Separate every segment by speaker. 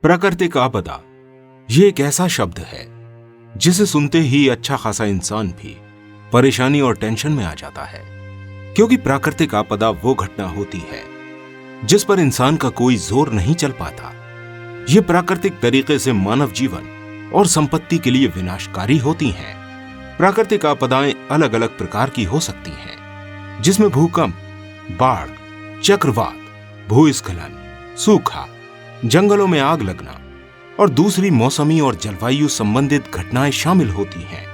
Speaker 1: प्राकृतिक आपदा ये एक ऐसा शब्द है जिसे सुनते ही अच्छा खासा इंसान भी परेशानी और टेंशन में आ जाता है, क्योंकि प्राकृतिक आपदा वो घटना होती है जिस पर इंसान का कोई जोर नहीं चल पाता। ये प्राकृतिक तरीके से मानव जीवन और संपत्ति के लिए विनाशकारी होती हैं। प्राकृतिक आपदाएं अलग अलग प्रकार की हो सकती हैं, जिसमें भूकंप, बाढ़, चक्रवात, भूस्खलन, सूखा, जंगलों में आग लगना और दूसरी मौसमी और जलवायु संबंधित घटनाएं शामिल होती हैं।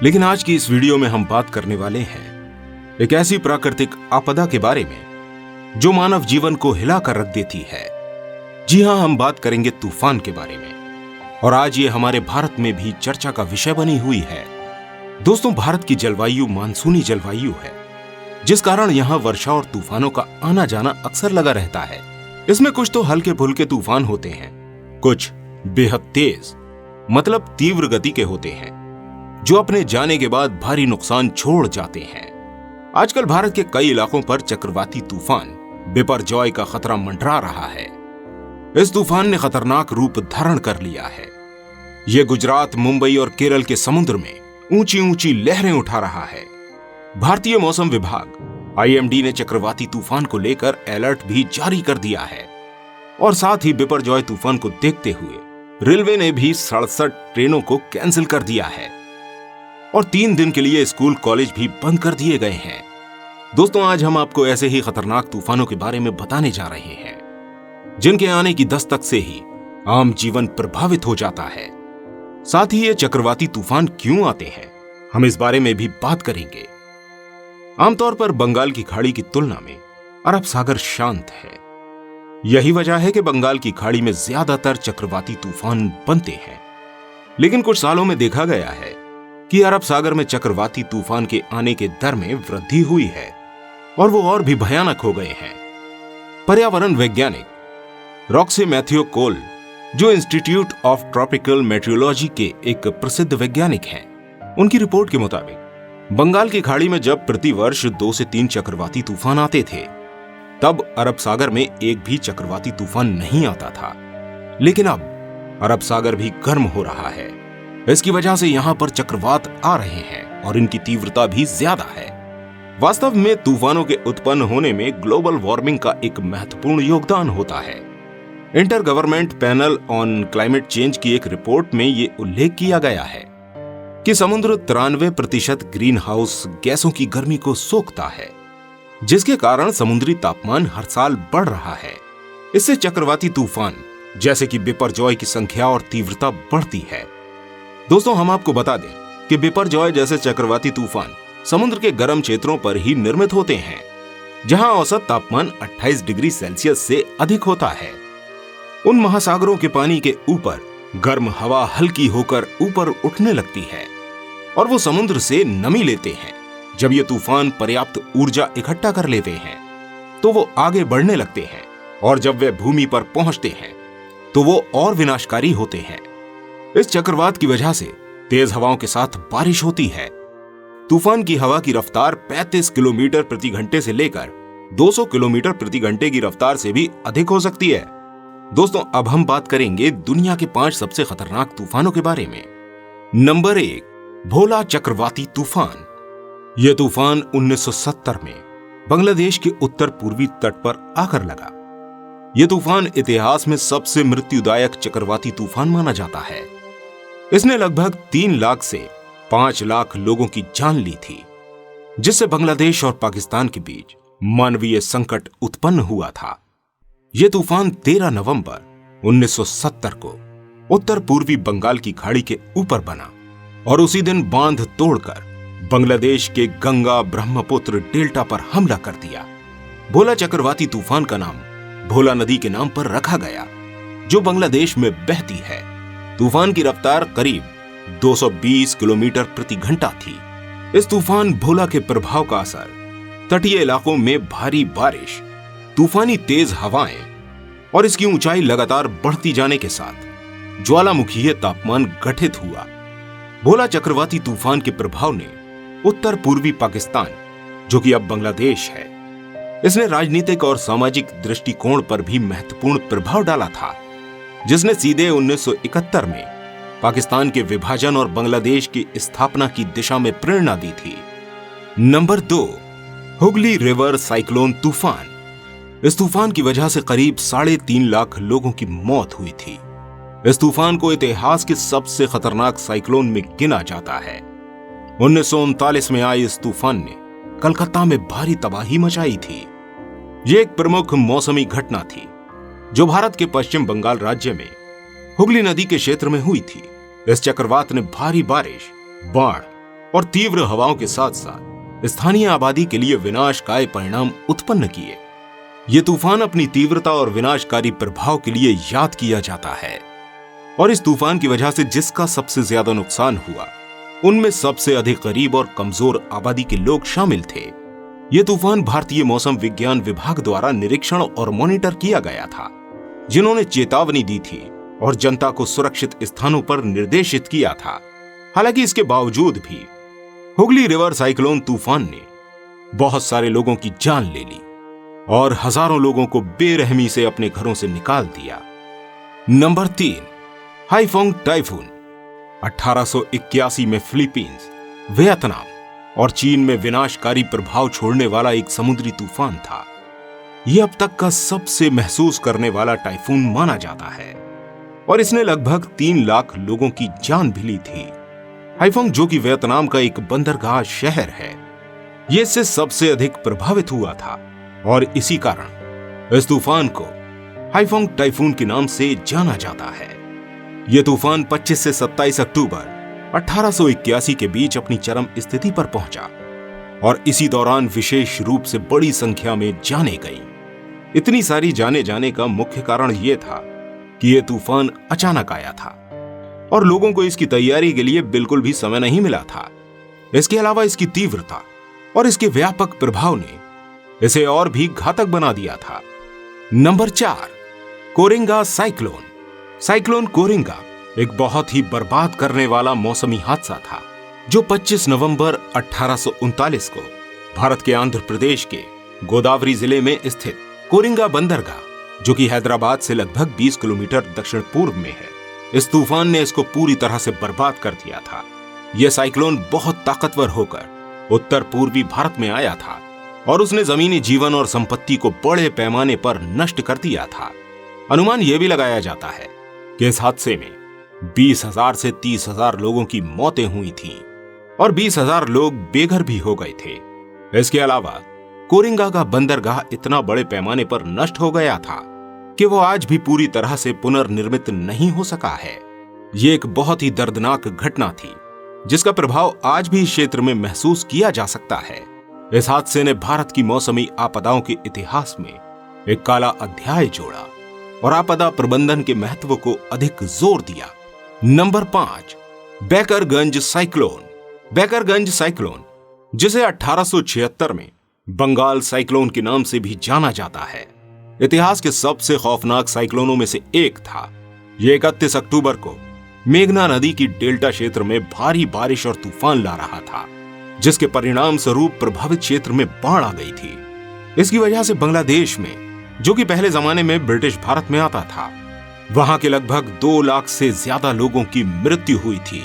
Speaker 1: लेकिन आज की इस वीडियो में हम बात करने वाले हैं एक ऐसी प्राकृतिक आपदा के बारे में जो मानव जीवन को हिलाकर रख देती है। जी हां, हम बात करेंगे तूफान के बारे में, और आज ये हमारे भारत में भी चर्चा का विषय बनी हुई है। दोस्तों, भारत की जलवायु मानसूनी जलवायु है, जिस कारण यहां वर्षा और तूफानों का आना जाना अक्सर लगा रहता है। इसमें कुछ तो हल्के फुल्के तूफान होते हैं, कुछ बेहद तेज मतलब तीव्र गति के होते हैं जो अपने जाने के बाद भारी नुकसान छोड़ जाते हैं। आजकल भारत के कई इलाकों पर चक्रवाती तूफान बिपरजॉय का खतरा मंडरा रहा है। इस तूफान ने खतरनाक रूप धारण कर लिया है। यह गुजरात, मुंबई और केरल के समुद्र में ऊंची ऊंची लहरें उठा रहा है। भारतीय मौसम विभाग IMD ने चक्रवाती तूफान को लेकर अलर्ट भी जारी कर दिया है, और साथ ही बिपरजॉय तूफान को देखते हुए रेलवे ने भी 67 ट्रेनों को कैंसिल कर दिया है, और 3 दिन के लिए स्कूल कॉलेज भी बंद कर दिए गए हैं। दोस्तों, आज हम आपको ऐसे ही खतरनाक तूफानों के बारे में बताने जा रहे हैं जिनके आने की दस्तक से ही आम जीवन प्रभावित हो जाता है। साथ ही ये चक्रवाती तूफान क्यों आते हैं, हम इस बारे में भी बात करेंगे। आमतौर पर बंगाल की खाड़ी की तुलना में अरब सागर शांत है। यही वजह है कि बंगाल की खाड़ी में ज्यादातर चक्रवाती तूफान बनते हैं। लेकिन कुछ सालों में देखा गया है कि अरब सागर में चक्रवाती तूफान के आने के दर में वृद्धि हुई है, और वो और भी भयानक हो गए हैं। पर्यावरण वैज्ञानिक रॉक्सी मैथ्यू कोल, जो इंस्टीट्यूट ऑफ ट्रॉपिकल मेट्रोलॉजी के एक प्रसिद्ध वैज्ञानिक हैं, उनकी रिपोर्ट के मुताबिक बंगाल की खाड़ी में जब प्रतिवर्ष 2 से 3 चक्रवाती तूफान आते थे, तब अरब सागर में एक भी चक्रवाती तूफान नहीं आता था। लेकिन अब अरब सागर भी गर्म हो रहा है। इसकी वजह से यहां पर चक्रवात आ रहे हैं और इनकी तीव्रता भी ज्यादा है। वास्तव में तूफानों के उत्पन्न होने में ग्लोबल वार्मिंग का एक महत्वपूर्ण योगदान होता है। Inter government panel on climate change की एक रिपोर्ट में यह उल्लेख किया गया है कि समुद्र 93% ग्रीन हाउस गैसों की गर्मी को सोखता है, जिसके कारण समुद्री तापमान हर साल बढ़ रहा है। इससे चक्रवाती तूफान जैसे कि बिपरजॉय की संख्या और तीव्रता बढ़ती है। दोस्तों, हम आपको बता दें कि बिपरजॉय जैसे चक्रवाती तूफान समुद्र के गर्म क्षेत्रों पर ही निर्मित होते हैं, जहां औसत तापमान 28 डिग्री सेल्सियस से अधिक होता है। उन महासागरों के पानी के ऊपर गर्म हवा हल्की होकर ऊपर उठने लगती है, और वो समुद्र से नमी लेते हैं। जब ये तूफान पर्याप्त ऊर्जा इकट्ठा कर लेते हैं तो वो आगे बढ़ने लगते हैं, और जब वे भूमि पर पहुंचते हैं तो वो और विनाशकारी होते हैं। इस चक्रवात की वजह से तेज हवाओं के साथ बारिश होती है। तूफान की हवा की रफ्तार 35 किलोमीटर प्रति घंटे से लेकर 200 किलोमीटर प्रति घंटे की रफ्तार से भी अधिक हो सकती है। दोस्तों, अब हम बात करेंगे दुनिया के 5 सबसे खतरनाक तूफानों के बारे में। नंबर 1, भोला चक्रवाती तूफान। यह तूफान 1970 में बांग्लादेश के उत्तर पूर्वी तट पर आकर लगा। यह तूफान इतिहास में सबसे मृत्युदायक चक्रवाती तूफान माना जाता है। इसने लगभग 3 लाख से 5 लाख लोगों की जान ली थी, जिससे बांग्लादेश और पाकिस्तान के बीच मानवीय संकट उत्पन्न हुआ था। यह तूफान 13 नवंबर 1970 को उत्तर पूर्वी बंगाल की खाड़ी के ऊपर बना, और उसी दिन बांध तोड़कर बांग्लादेश के गंगा ब्रह्मपुत्र डेल्टा पर हमला कर दिया। भोला चक्रवाती तूफान का नाम भोला नदी के नाम पर रखा गया, जो बांग्लादेश में बहती है। तूफान की रफ्तार करीब 220 किलोमीटर प्रति घंटा थी। इस तूफान भोला के प्रभाव का असर तटीय इलाकों में भारी बारिश, तूफानी तेज हवाएं और इसकी ऊंचाई लगातार बढ़ती जाने के साथ ज्वालामुखीय तापमान गठित हुआ। भोला चक्रवाती तूफान के प्रभाव ने उत्तर पूर्वी पाकिस्तान, जो कि अब बांग्लादेश है, इसने राजनीतिक और सामाजिक दृष्टिकोण पर भी महत्वपूर्ण प्रभाव डाला था। जिसने सीधे 1971 में पाकिस्तान के विभाजन और बांग्लादेश की स्थापना की दिशा में प्रेरणा दी थी। नंबर 2, हुगली रिवर साइक्लोन तूफान। इस तूफान की वजह से करीब 3.5 लाख लोगों की मौत हुई थी। इस तूफान को इतिहास के सबसे खतरनाक साइक्लोन में गिना जाता है। 1939 में आए इस तूफान ने कलकत्ता में भारी तबाही मचाई थी। यह एक प्रमुख मौसमी घटना थी जो भारत के पश्चिम बंगाल राज्य में हुगली नदी के क्षेत्र में हुई थी। इस चक्रवात ने भारी बारिश, बाढ़ और तीव्र हवाओं के साथ साथ स्थानीय आबादी के लिए विनाशकारी परिणाम उत्पन्न किए। यह तूफान अपनी तीव्रता और विनाशकारी प्रभाव के लिए याद किया जाता है और इस तूफान की वजह से जिसका सबसे ज्यादा नुकसान हुआ उनमें सबसे अधिक गरीब और कमजोर आबादी के लोग शामिल थे। यह तूफान भारतीय मौसम विज्ञान विभाग द्वारा निरीक्षण और मॉनिटर किया गया था, जिन्होंने चेतावनी दी थी और जनता को सुरक्षित स्थानों पर निर्देशित किया था। हालांकि इसके बावजूद भी हुगली रिवर साइक्लोन तूफान ने बहुत सारे लोगों की जान ले ली और हजारों लोगों को बेरहमी से अपने घरों से निकाल दिया। Number 3, हाईफोंग typhoon. 1881 में फिलीपींस, वियतनाम और चीन में विनाशकारी प्रभाव छोड़ने वाला एक समुद्री तूफान था। यह अब तक का सबसे महसूस करने वाला टाइफून माना जाता है और इसने लगभग 3 लाख लोगों की जान भी ली थी। हाईफोंग, जो कि वियतनाम का एक बंदरगाह शहर है, यह इससे सबसे अधिक प्रभावित हुआ था और इसी कारण इस तूफान को हाईफोंग टाइफून के नाम से जाना जाता है। यह तूफान 25 से 27 अक्टूबर 1881 के बीच अपनी चरम स्थिति पर पहुंचा और इसी दौरान विशेष रूप से बड़ी संख्या में जानें गईं। इतनी सारी जाने जाने का मुख्य कारण यह था कि यह तूफान अचानक आया था और लोगों को इसकी तैयारी के लिए बिल्कुल भी समय नहीं मिला था। इसके अलावा इसकी तीव्रता और इसके व्यापक प्रभाव ने इसे और भी घातक बना दिया था। Number 4, Coringa cyclone. Cyclone Coringa एक बहुत ही बर्बाद करने वाला मौसमी हादसा था जो 25 नवंबर 1839 को भारत के आंध्र प्रदेश के गोदावरी जिले में स्थित कोरिंगा बंदरगाह, जो कि हैदराबाद से लगभग 20 किलोमीटर दक्षिण पूर्व में है, इस तूफान ने इसको पूरी तरह से बर्बाद कर दिया था। यह साइक्लोन बहुत ताकतवर होकर उत्तर पूर्वी भारत में आया था और उसने जमीनी जीवन और संपत्ति को बड़े पैमाने पर नष्ट कर दिया था। अनुमान यह भी लगाया जाता है कि इस हादसे में 20,000 से 30,000 लोगों की मौतें हुई थीं और 20,000 लोग बेघर भी हो गए थे। इसके अलावा कोरिंगा का बंदरगाह इतना बड़े पैमाने पर नष्ट हो गया था कि वो आज भी पूरी तरह से पुनर्निर्मित नहीं हो सका है। ये एक बहुत ही दर्दनाक घटना थी जिसका प्रभाव आज भी इस क्षेत्र में महसूस किया जा सकता है। इस हादसे ने भारत की मौसमी आपदाओं के इतिहास में एक काला अध्याय जोड़ा और आपदा प्रबंधन के महत्व को अधिक जोर दिया। Number 5, Bakerganj cyclone. Bakerganj cyclone, जिसे 1876 में बंगाल साइक्लोन के नाम से भी जाना जाता है, इतिहास के सबसे खौफनाक साइक्लोनों में से एक था। यह 31 अक्टूबर को मेघना नदी की डेल्टा क्षेत्र में भारी बारिश और तूफान ला रहा था, जिसके परिणाम स्वरूप प्रभावित क्षेत्र में बाढ़ आ गई थी। इसकी वजह से बांग्लादेश में, जो कि पहले जमाने में ब्रिटिश भारत में आता था, वहां के लगभग 2 लाख से ज्यादा लोगों की मृत्यु हुई थी।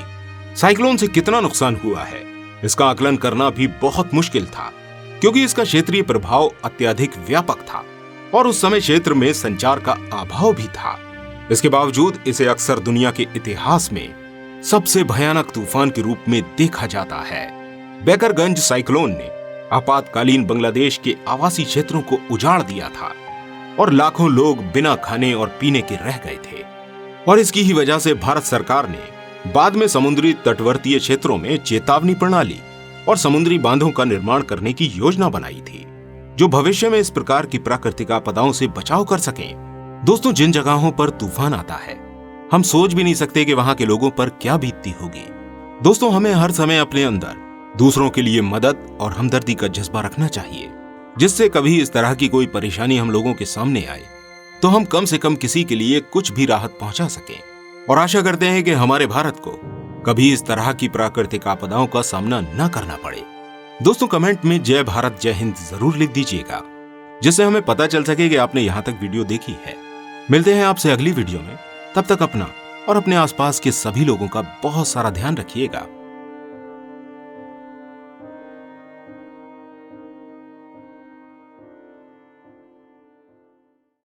Speaker 1: साइक्लोन से कितना नुकसान हुआ है इसका आकलन करना भी बहुत मुश्किल था, क्योंकि इसका क्षेत्रीय प्रभाव अत्यधिक व्यापक था और उस समय क्षेत्र में संचार का अभाव भी था। इसके बावजूद इसे अक्सर दुनिया के इतिहास में सबसे भयानक तूफान के रूप में देखा जाता है। बैकरगंज साइक्लोन ने आपातकालीन बांग्लादेश के आवासीय क्षेत्रों को उजाड़ दिया था और लाखों लोग बिना खाने और पीने के रह गए थे और इसकी ही वजह से भारत सरकार ने बाद में समुद्री तटवर्तीय क्षेत्रों में चेतावनी प्रणाली और समुद्री बांधों का निर्माण करने की योजना बनाई थी, जो भविष्य में इस प्रकार की प्राकृतिक आपदाओं से बचाव कर सकें। दोस्तों, जिन जगहों पर तूफान आता है, हम सोच भी नहीं सकते कि वहां के लोगों पर क्या बीतती होगी। दोस्तों, हमें हर समय अपने अंदर दूसरों के लिए मदद और हमदर्दी का जज्बा रखना चाहिए, जिससे कभी इस तरह की कोई परेशानी हम लोगों के सामने आए तो हम कम से कम किसी के लिए कुछ भी राहत पहुंचा सकें। और आशा करते हैं कि हमारे भारत को कभी इस तरह की प्राकृतिक आपदाओं का सामना न करना पड़े। दोस्तों, कमेंट में जय भारत जय हिंद जरूर लिख दीजिएगा, जिससे हमें पता चल सके कि आपने यहां तक वीडियो देखी है। मिलते हैं आपसे अगली वीडियो में। तब तक अपना और अपने आसपास के सभी लोगों का बहुत सारा ध्यान रखिएगा।